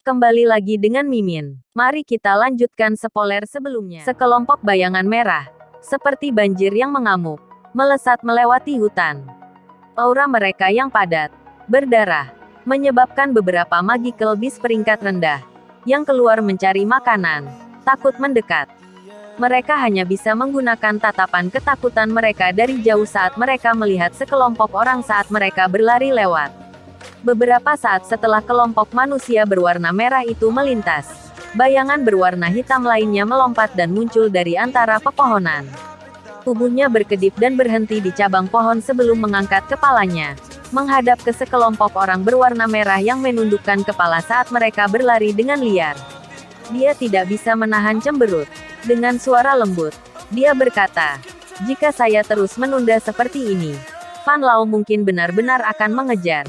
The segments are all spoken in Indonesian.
Kembali lagi dengan Mimin. Mari kita lanjutkan spoiler sebelumnya. Sekelompok bayangan merah, seperti banjir yang mengamuk, melesat melewati hutan. Aura mereka yang padat, berdarah, menyebabkan beberapa magical beast peringkat rendah, yang keluar mencari makanan, takut mendekat. Mereka hanya bisa menggunakan tatapan ketakutan mereka dari jauh saat mereka melihat sekelompok orang saat mereka berlari lewat. Beberapa saat setelah kelompok manusia berwarna merah itu melintas, bayangan berwarna hitam lainnya melompat dan muncul dari antara pepohonan. Tubuhnya berkedip dan berhenti di cabang pohon sebelum mengangkat kepalanya, menghadap ke sekelompok orang berwarna merah yang menundukkan kepala saat mereka berlari dengan liar. Dia tidak bisa menahan cemberut. Dengan suara lembut, dia berkata, "Jika saya terus menunda seperti ini, Fan Lao mungkin benar-benar akan mengejar."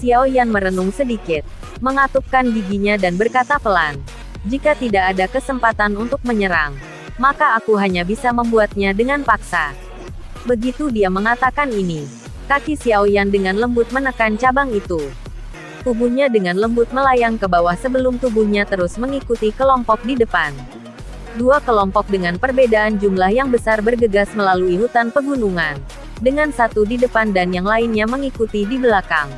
Xiao Yan merenung sedikit, mengatupkan giginya dan berkata pelan, "Jika tidak ada kesempatan untuk menyerang, maka aku hanya bisa membuatnya dengan paksa." Begitu dia mengatakan ini, kaki Xiao Yan dengan lembut menekan cabang itu. Tubuhnya dengan lembut melayang ke bawah sebelum tubuhnya terus mengikuti kelompok di depan. Dua kelompok dengan perbedaan jumlah yang besar bergegas melalui hutan pegunungan, dengan satu di depan dan yang lainnya mengikuti di belakang.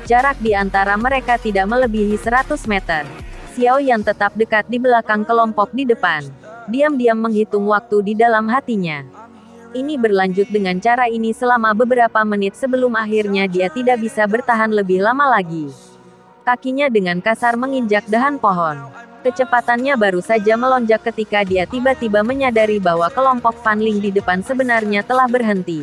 Jarak di antara mereka tidak melebihi 100 meter. Xiao Yan tetap dekat di belakang kelompok di depan, diam-diam menghitung waktu di dalam hatinya. Ini berlanjut dengan cara ini selama beberapa menit sebelum akhirnya dia tidak bisa bertahan lebih lama lagi. Kakinya dengan kasar menginjak dahan pohon. Kecepatannya baru saja melonjak ketika dia tiba-tiba menyadari bahwa kelompok Fan Ling di depan sebenarnya telah berhenti.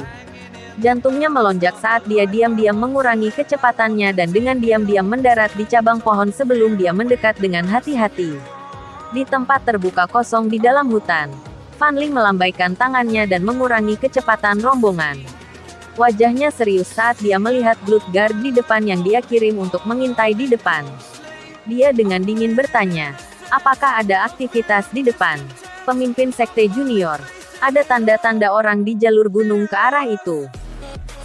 Jantungnya melonjak saat dia diam-diam mengurangi kecepatannya dan dengan diam-diam mendarat di cabang pohon sebelum dia mendekat dengan hati-hati. Di tempat terbuka kosong di dalam hutan, Fan Ling melambaikan tangannya dan mengurangi kecepatan rombongan. Wajahnya serius saat dia melihat Bloodguard di depan yang dia kirim untuk mengintai di depan. Dia dengan dingin bertanya, "Apakah ada aktivitas di depan?" Pemimpin Sekte Junior. Ada tanda-tanda orang di jalur gunung ke arah itu.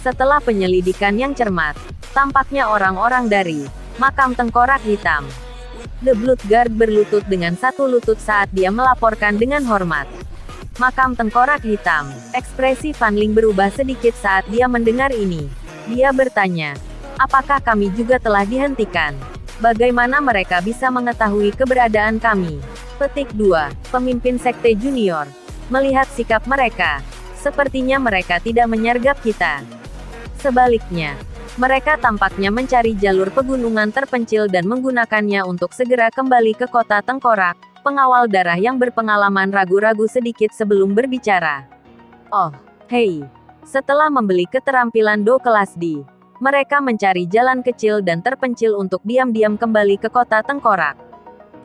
Setelah penyelidikan yang cermat, tampaknya orang-orang dari makam tengkorak hitam. The Bloodguard berlutut dengan satu lutut saat dia melaporkan dengan hormat. Makam tengkorak hitam. Ekspresi Fan Ling berubah sedikit saat dia mendengar ini. Dia bertanya, "Apakah kami juga telah dihentikan? Bagaimana mereka bisa mengetahui keberadaan kami?" Petik 2. Pemimpin Sekte Junior. Melihat sikap mereka, sepertinya mereka tidak menyergap kita. Sebaliknya, mereka tampaknya mencari jalur pegunungan terpencil dan menggunakannya untuk segera kembali ke kota tengkorak. Pengawal darah yang berpengalaman ragu-ragu sedikit sebelum berbicara. "Oh, hei. Setelah membeli keterampilan Do kelas D, mereka mencari jalan kecil dan terpencil untuk diam-diam kembali ke kota tengkorak.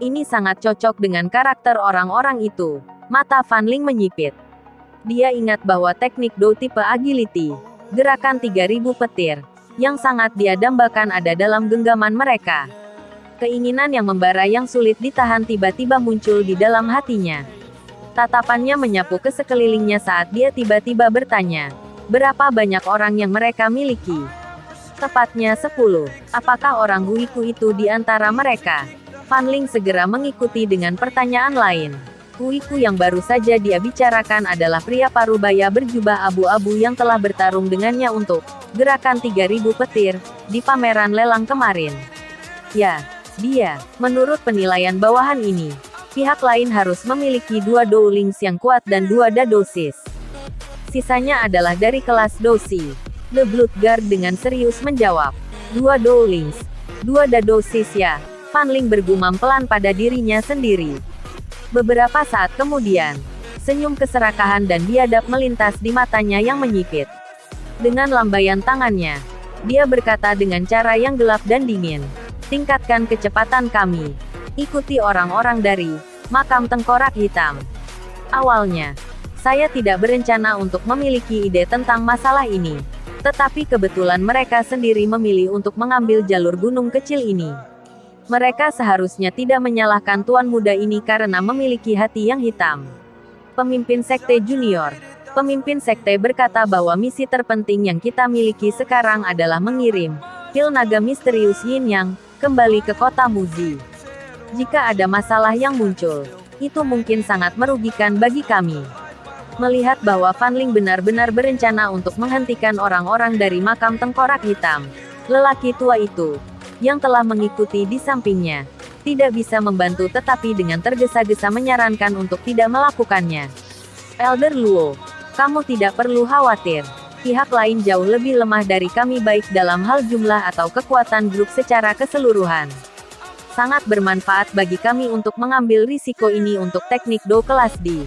Ini sangat cocok dengan karakter orang-orang itu." Mata Fan Ling menyipit. Dia ingat bahwa teknik Do tipe agility, gerakan 3000 petir, yang sangat dia dambakan ada dalam genggaman mereka. Keinginan yang membara yang sulit ditahan tiba-tiba muncul di dalam hatinya. Tatapannya menyapu ke sekelilingnya saat dia tiba-tiba bertanya, "Berapa banyak orang yang mereka miliki?" "Tepatnya 10. Apakah orang Huiku itu di antara mereka?" Fan Ling segera mengikuti dengan pertanyaan lain. Huiku yang baru saja dia bicarakan adalah pria parubaya berjubah abu-abu yang telah bertarung dengannya untuk gerakan 3000 petir di pameran lelang kemarin. Ya, dia. Menurut penilaian bawahan ini, pihak lain harus memiliki 2 Doulings yang kuat dan 2 Dadosis. Sisanya adalah dari kelas Dosi. The Bloodguard dengan serius menjawab. 2 Doulings, 2 Dadosis ya. Fan Ling bergumam pelan pada dirinya sendiri. Beberapa saat kemudian, senyum keserakahan dan biadab melintas di matanya yang menyipit. Dengan lambaian tangannya, dia berkata dengan cara yang gelap dan dingin, "Tingkatkan kecepatan kami. Ikuti orang-orang dari makam tengkorak hitam." Awalnya, saya tidak berencana untuk memiliki ide tentang masalah ini. Tetapi kebetulan mereka sendiri memilih untuk mengambil jalur gunung kecil ini. Mereka seharusnya tidak menyalahkan tuan muda ini karena memiliki hati yang hitam. Pemimpin Sekte Junior. Pemimpin Sekte berkata bahwa misi terpenting yang kita miliki sekarang adalah mengirim pil naga misterius Yin Yang kembali ke kota Muzi. Jika ada masalah yang muncul, itu mungkin sangat merugikan bagi kami. Melihat bahwa Fan Ling benar-benar berencana untuk menghentikan orang-orang dari makam tengkorak hitam, lelaki tua itu, yang telah mengikuti di sampingnya, tidak bisa membantu tetapi dengan tergesa-gesa menyarankan untuk tidak melakukannya. Elder Luo, kamu tidak perlu khawatir. Pihak lain jauh lebih lemah dari kami baik dalam hal jumlah atau kekuatan grup secara keseluruhan. Sangat bermanfaat bagi kami untuk mengambil risiko ini untuk teknik Do kelas D.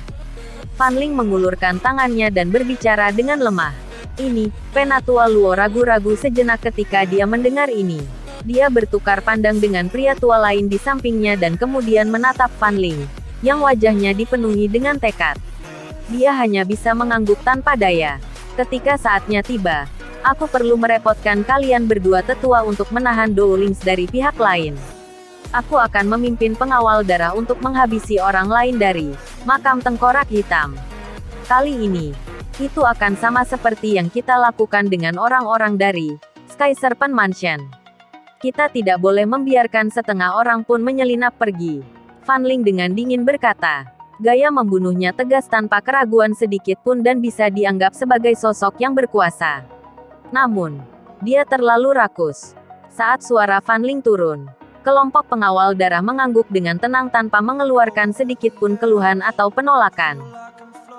Fan Ling mengulurkan tangannya dan berbicara dengan lemah. Ini, Penatua Luo ragu-ragu sejenak ketika dia mendengar ini. Dia bertukar pandang dengan pria tua lain di sampingnya dan kemudian menatap Fan Ling, yang wajahnya dipenuhi dengan tekad. Dia hanya bisa mengangguk tanpa daya. Ketika saatnya tiba, aku perlu merepotkan kalian berdua tetua untuk menahan Doulings dari pihak lain. Aku akan memimpin pengawal darah untuk menghabisi orang lain dari makam tengkorak hitam. Kali ini, itu akan sama seperti yang kita lakukan dengan orang-orang dari Sky Serpent Mansion. Kita tidak boleh membiarkan setengah orang pun menyelinap pergi. Fan Ling dengan dingin berkata. Gaya membunuhnya tegas tanpa keraguan sedikit pun dan bisa dianggap sebagai sosok yang berkuasa. Namun, dia terlalu rakus. Saat suara Fan Ling turun, kelompok pengawal darah mengangguk dengan tenang tanpa mengeluarkan sedikit pun keluhan atau penolakan.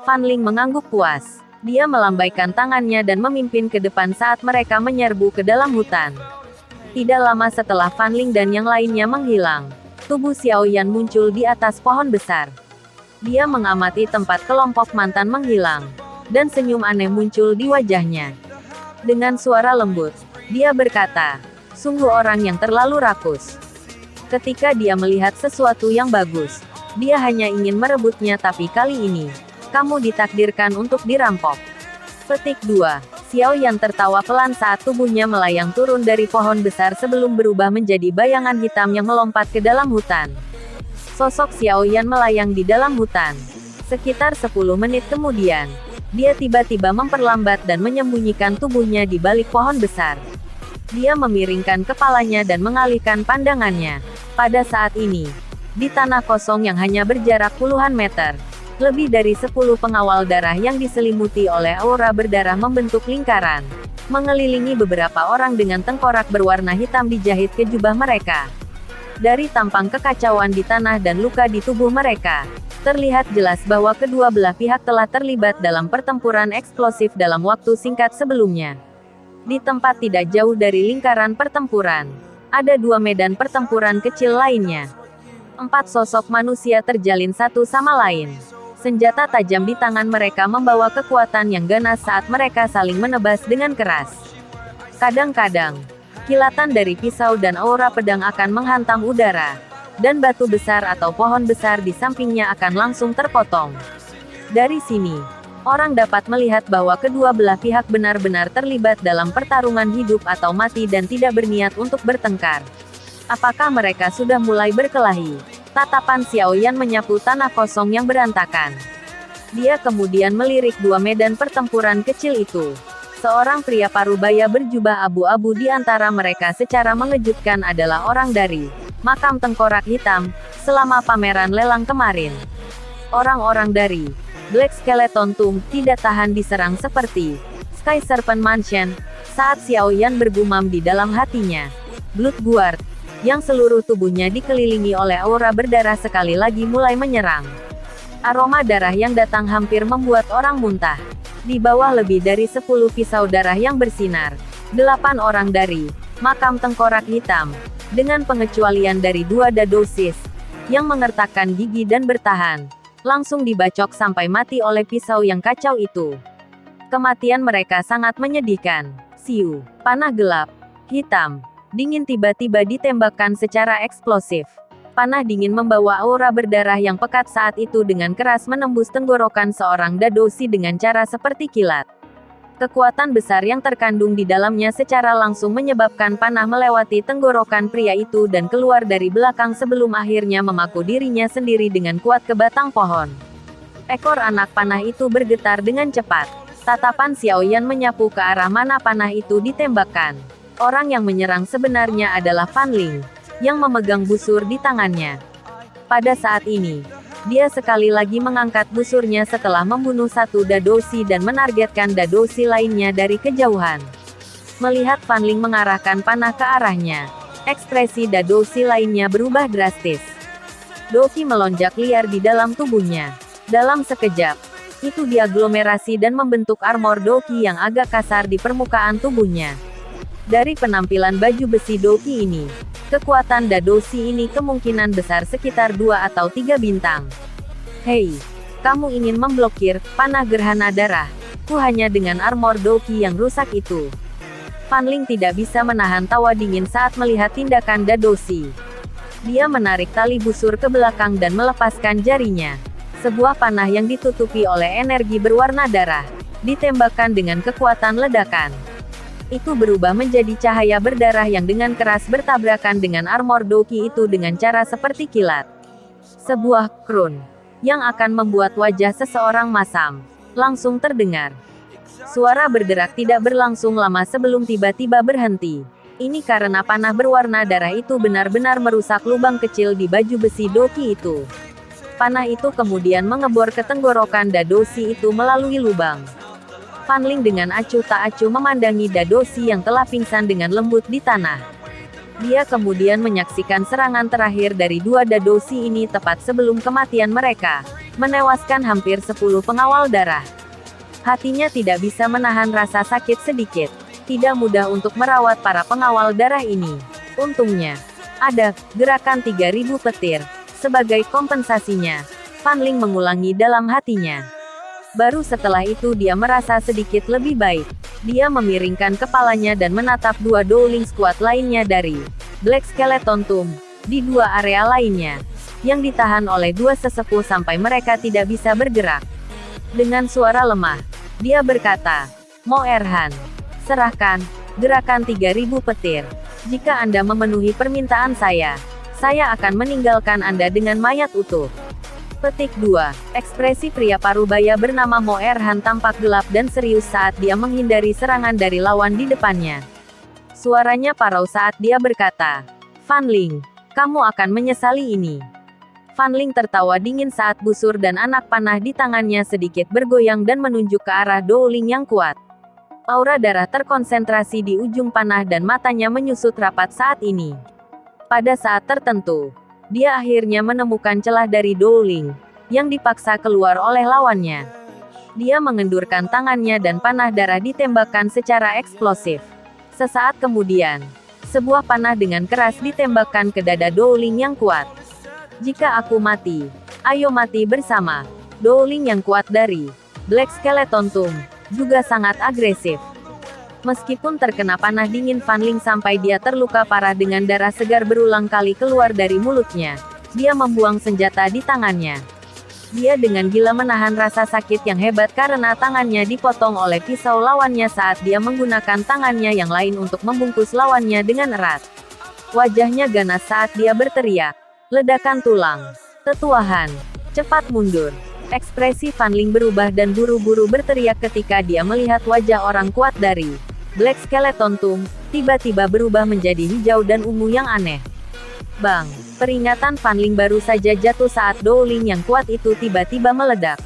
Fan Ling mengangguk puas. Dia melambaikan tangannya dan memimpin ke depan saat mereka menyerbu ke dalam hutan. Tidak lama setelah Fan Ling dan yang lainnya menghilang, tubuh Xiao Yan muncul di atas pohon besar. Dia mengamati tempat kelompok mantan menghilang, dan senyum aneh muncul di wajahnya. Dengan suara lembut, dia berkata, sungguh orang yang terlalu rakus. Ketika dia melihat sesuatu yang bagus, dia hanya ingin merebutnya tapi kali ini, kamu ditakdirkan untuk dirampok. Petik 2. Xiao Yan tertawa pelan saat tubuhnya melayang turun dari pohon besar sebelum berubah menjadi bayangan hitam yang melompat ke dalam hutan. Sosok Xiao Yan melayang di dalam hutan. Sekitar 10 menit kemudian, dia tiba-tiba memperlambat dan menyembunyikan tubuhnya di balik pohon besar. Dia memiringkan kepalanya dan mengalihkan pandangannya. Pada saat ini, di tanah kosong yang hanya berjarak puluhan meter, lebih dari 10 pengawal darah yang diselimuti oleh aura berdarah membentuk lingkaran, mengelilingi beberapa orang dengan tengkorak berwarna hitam dijahit ke jubah mereka. Dari tampang kekacauan di tanah dan luka di tubuh mereka, terlihat jelas bahwa kedua belah pihak telah terlibat dalam pertempuran eksplosif dalam waktu singkat sebelumnya. Di tempat tidak jauh dari lingkaran pertempuran, ada 2 medan pertempuran kecil lainnya. 4 sosok manusia terjalin satu sama lain. Senjata tajam di tangan mereka membawa kekuatan yang ganas saat mereka saling menebas dengan keras. Kadang-kadang, kilatan dari pisau dan aura pedang akan menghantam udara, dan batu besar atau pohon besar di sampingnya akan langsung terpotong. Dari sini, orang dapat melihat bahwa kedua belah pihak benar-benar terlibat dalam pertarungan hidup atau mati dan tidak berniat untuk bertengkar. Apakah mereka sudah mulai berkelahi? Tatapan Xiao Yan menyapu tanah kosong yang berantakan. Dia kemudian melirik 2 medan pertempuran kecil itu. Seorang pria parubaya berjubah abu-abu di antara mereka secara mengejutkan adalah orang dari makam tengkorak hitam, selama pameran lelang kemarin. Orang-orang dari Black Skeleton Tomb tidak tahan diserang seperti Sky Serpent Mansion, saat Xiao Yan bergumam di dalam hatinya. Blood Guard, yang seluruh tubuhnya dikelilingi oleh aura berdarah sekali lagi mulai menyerang. Aroma darah yang datang hampir membuat orang muntah. Di bawah lebih dari 10 pisau darah yang bersinar, 8 orang dari makam tengkorak hitam, dengan pengecualian dari 2 dadosis, yang mengertakkan gigi dan bertahan, langsung dibacok sampai mati oleh pisau yang kacau itu. Kematian mereka sangat menyedihkan. Siu, panah gelap, hitam, dingin tiba-tiba ditembakkan secara eksplosif. Panah dingin membawa aura berdarah yang pekat saat itu dengan keras menembus tenggorokan seorang dadosi dengan cara seperti kilat. Kekuatan besar yang terkandung di dalamnya secara langsung menyebabkan panah melewati tenggorokan pria itu dan keluar dari belakang sebelum akhirnya memaku dirinya sendiri dengan kuat ke batang pohon. Ekor anak panah itu bergetar dengan cepat. Tatapan Xiao Yan menyapu ke arah mana panah itu ditembakkan. Orang yang menyerang sebenarnya adalah Fan Ling. yang memegang busur di tangannya. Pada saat ini, dia sekali lagi mengangkat busurnya setelah membunuh satu Dadoshi dan menargetkan Dadoshi lainnya dari kejauhan. Melihat Fan Ling mengarahkan panah ke arahnya, ekspresi Dadoshi lainnya berubah drastis. Doki melonjak liar di dalam tubuhnya. Dalam sekejap, itu diaglomerasi dan membentuk armor Doki yang agak kasar di permukaan tubuhnya. Dari penampilan baju besi Doki ini, kekuatan Dadoshi ini kemungkinan besar sekitar 2 atau 3 bintang. Hei, kamu ingin memblokir panah gerhana darah? Ku hanya dengan armor Doki yang rusak itu. Fan Ling tidak bisa menahan tawa dingin saat melihat tindakan Dadoshi. Dia menarik tali busur ke belakang dan melepaskan jarinya. Sebuah panah yang ditutupi oleh energi berwarna darah, ditembakkan dengan kekuatan ledakan. Itu berubah menjadi cahaya berdarah yang dengan keras bertabrakan dengan armor Doki itu dengan cara seperti kilat. Sebuah krun yang akan membuat wajah seseorang masam langsung terdengar. Suara berderak tidak berlangsung lama sebelum tiba-tiba berhenti. Ini karena panah berwarna darah itu benar-benar merusak lubang kecil di baju besi Doki itu. Panah itu kemudian mengebor ke tenggorokan Dadoshi itu melalui lubang. Fan Ling dengan acuh tak acuh memandangi Dadoshi yang telah pingsan dengan lembut di tanah. Dia kemudian menyaksikan serangan terakhir dari 2 Dadoshi ini tepat sebelum kematian mereka, menewaskan hampir 10 pengawal darah. Hatinya tidak bisa menahan rasa sakit sedikit. Tidak mudah untuk merawat para pengawal darah ini. Untungnya, ada gerakan 3000 petir. Sebagai kompensasinya, Fan Ling mengulangi dalam hatinya. Baru setelah itu dia merasa sedikit lebih baik. Dia memiringkan kepalanya dan menatap 2 Dowling Squad lainnya dari Black Skeleton Tomb di 2 area lainnya, yang ditahan oleh 2 sesepuh sampai mereka tidak bisa bergerak. Dengan suara lemah, dia berkata, "Mo Erhan, serahkan gerakan 3000 petir. Jika Anda memenuhi permintaan saya akan meninggalkan Anda dengan mayat utuh." Petik 2. Ekspresi pria parubaya bernama Mo Erhan tampak gelap dan serius saat dia menghindari serangan dari lawan di depannya. Suaranya parau saat dia berkata, "Fan Ling, kamu akan menyesali ini." Fan Ling tertawa dingin saat busur dan anak panah di tangannya sedikit bergoyang dan menunjuk ke arah Dowling yang kuat. Aura darah terkonsentrasi di ujung panah dan matanya menyusut rapat saat ini. Pada saat tertentu, dia akhirnya menemukan celah dari Dowling, yang dipaksa keluar oleh lawannya. Dia mengendurkan tangannya dan panah darah ditembakkan secara eksplosif. Sesaat kemudian, sebuah panah dengan keras ditembakkan ke dada Dowling yang kuat. "Jika aku mati, ayo mati bersama." Dowling yang kuat dari Black Skeleton Tomb juga sangat agresif. Meskipun terkena panah dingin Fan Ling sampai dia terluka parah dengan darah segar berulang kali keluar dari mulutnya, dia membuang senjata di tangannya. Dia dengan gila menahan rasa sakit yang hebat karena tangannya dipotong oleh pisau lawannya saat dia menggunakan tangannya yang lain untuk membungkus lawannya dengan erat. Wajahnya ganas saat dia berteriak, "Ledakan tulang! Tetuahan! Cepat mundur!" Ekspresi Fan Ling berubah dan buru-buru berteriak ketika dia melihat wajah orang kuat dari Black Skeleton Tomb tiba-tiba berubah menjadi hijau dan ungu yang aneh. Bang! Peringatan Fan Ling baru saja jatuh saat Dowling yang kuat itu tiba-tiba meledak.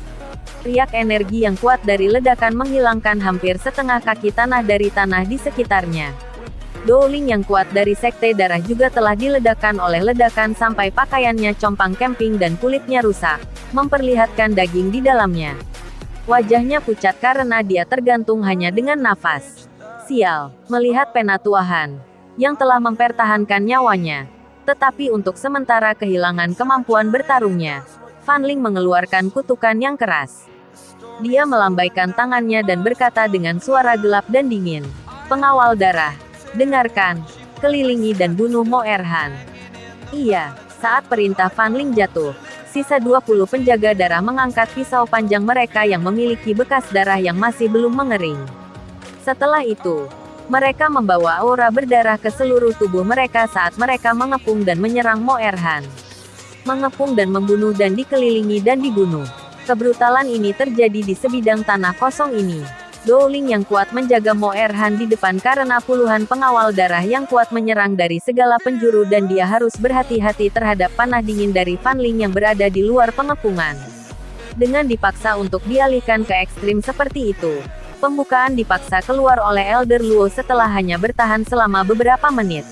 Riak energi yang kuat dari ledakan menghilangkan hampir setengah kaki tanah dari tanah di sekitarnya. Dowling yang kuat dari Sekte Darah juga telah diledakkan oleh ledakan sampai pakaiannya compang camping dan kulitnya rusak, memperlihatkan daging di dalamnya. Wajahnya pucat karena dia tergantung hanya dengan nafas. Sial, melihat penatuahan yang telah mempertahankan nyawanya, tetapi untuk sementara kehilangan kemampuan bertarungnya. Fan Ling mengeluarkan kutukan yang keras. Dia melambaikan tangannya dan berkata dengan suara gelap dan dingin, "Pengawal darah, dengarkan, kelilingi dan bunuh Mo Erhan." Iya, saat perintah Fan Ling jatuh, sisa 20 penjaga darah mengangkat pisau panjang mereka yang memiliki bekas darah yang masih belum mengering. Setelah itu, mereka membawa aura berdarah ke seluruh tubuh mereka saat mereka mengepung dan menyerang Mo Erhan. Mengepung dan membunuh dan dikelilingi dan dibunuh. Kebrutalan ini terjadi di sebidang tanah kosong ini. Dowling yang kuat menjaga Mo Erhan di depan karena puluhan pengawal darah yang kuat menyerang dari segala penjuru dan dia harus berhati-hati terhadap panah dingin dari Fan Ling yang berada di luar pengepungan. Dengan dipaksa untuk dialihkan ke ekstrim seperti itu, pembukaan dipaksa keluar oleh Elder Luo setelah hanya bertahan selama beberapa menit.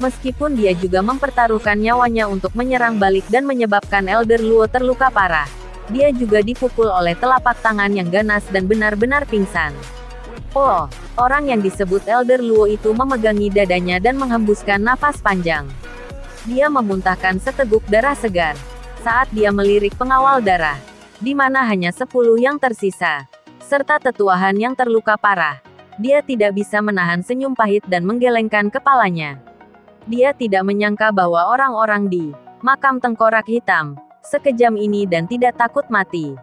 Meskipun dia juga mempertaruhkan nyawanya untuk menyerang balik dan menyebabkan Elder Luo terluka parah, dia juga dipukul oleh telapak tangan yang ganas dan benar-benar pingsan. Oh, orang yang disebut Elder Luo itu memegangi dadanya dan menghembuskan nafas panjang. Dia memuntahkan seteguk darah segar saat dia melirik pengawal darah, di mana hanya 10 yang tersisa, serta tetuahan yang terluka parah. Dia tidak bisa menahan senyum pahit dan menggelengkan kepalanya. Dia tidak menyangka bahwa orang-orang di makam tengkorak hitam sekejam ini dan tidak takut mati.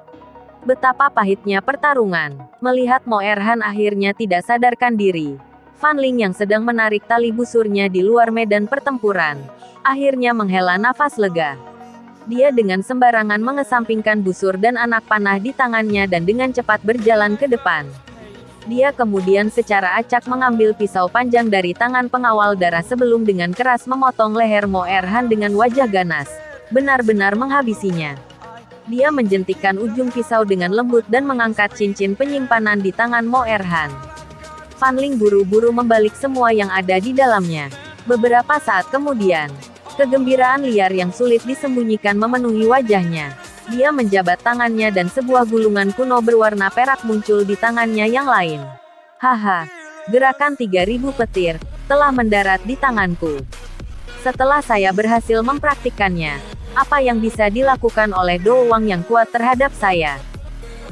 Betapa pahitnya pertarungan. Melihat Mo Erhan akhirnya tidak sadarkan diri, Fan Ling yang sedang menarik tali busurnya di luar medan pertempuran, akhirnya menghela nafas lega. Dia dengan sembarangan mengesampingkan busur dan anak panah di tangannya dan dengan cepat berjalan ke depan. Dia kemudian secara acak mengambil pisau panjang dari tangan pengawal darah sebelum dengan keras memotong leher Mo Erhan dengan wajah ganas, benar-benar menghabisinya. Dia menjentikkan ujung pisau dengan lembut dan mengangkat cincin penyimpanan di tangan Mo Erhan. Fan Ling buru-buru membalik semua yang ada di dalamnya. Beberapa saat kemudian, kegembiraan liar yang sulit disembunyikan memenuhi wajahnya. Dia menjabat tangannya dan sebuah gulungan kuno berwarna perak muncul di tangannya yang lain. Haha, gerakan 3000 petir telah mendarat di tanganku. Setelah saya berhasil mempraktikkannya, apa yang bisa dilakukan oleh Do Wang yang kuat terhadap saya?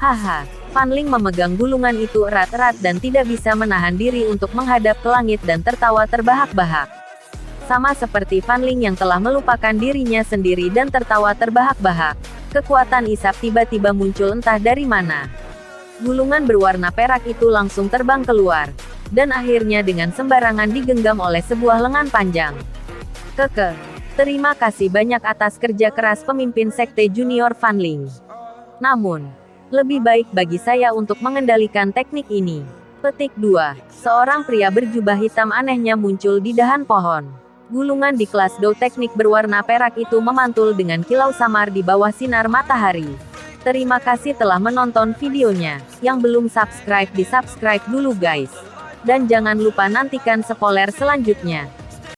Haha, Fan Ling memegang gulungan itu erat-erat dan tidak bisa menahan diri untuk menghadap ke langit dan tertawa terbahak-bahak. Sama seperti Fan Ling yang telah melupakan dirinya sendiri dan tertawa terbahak-bahak, kekuatan isap tiba-tiba muncul entah dari mana. Gulungan berwarna perak itu langsung terbang keluar, dan akhirnya dengan sembarangan digenggam oleh sebuah lengan panjang. Terima kasih banyak atas kerja keras pemimpin sekte junior Fan Ling. Namun, lebih baik bagi saya untuk mengendalikan teknik ini. Petik 2. Seorang pria berjubah hitam anehnya muncul di dahan pohon. Gulungan di kelas Do teknik berwarna perak itu memantul dengan kilau samar di bawah sinar matahari. Terima kasih telah menonton videonya. Yang belum subscribe di subscribe dulu guys. Dan jangan lupa nantikan spoiler selanjutnya.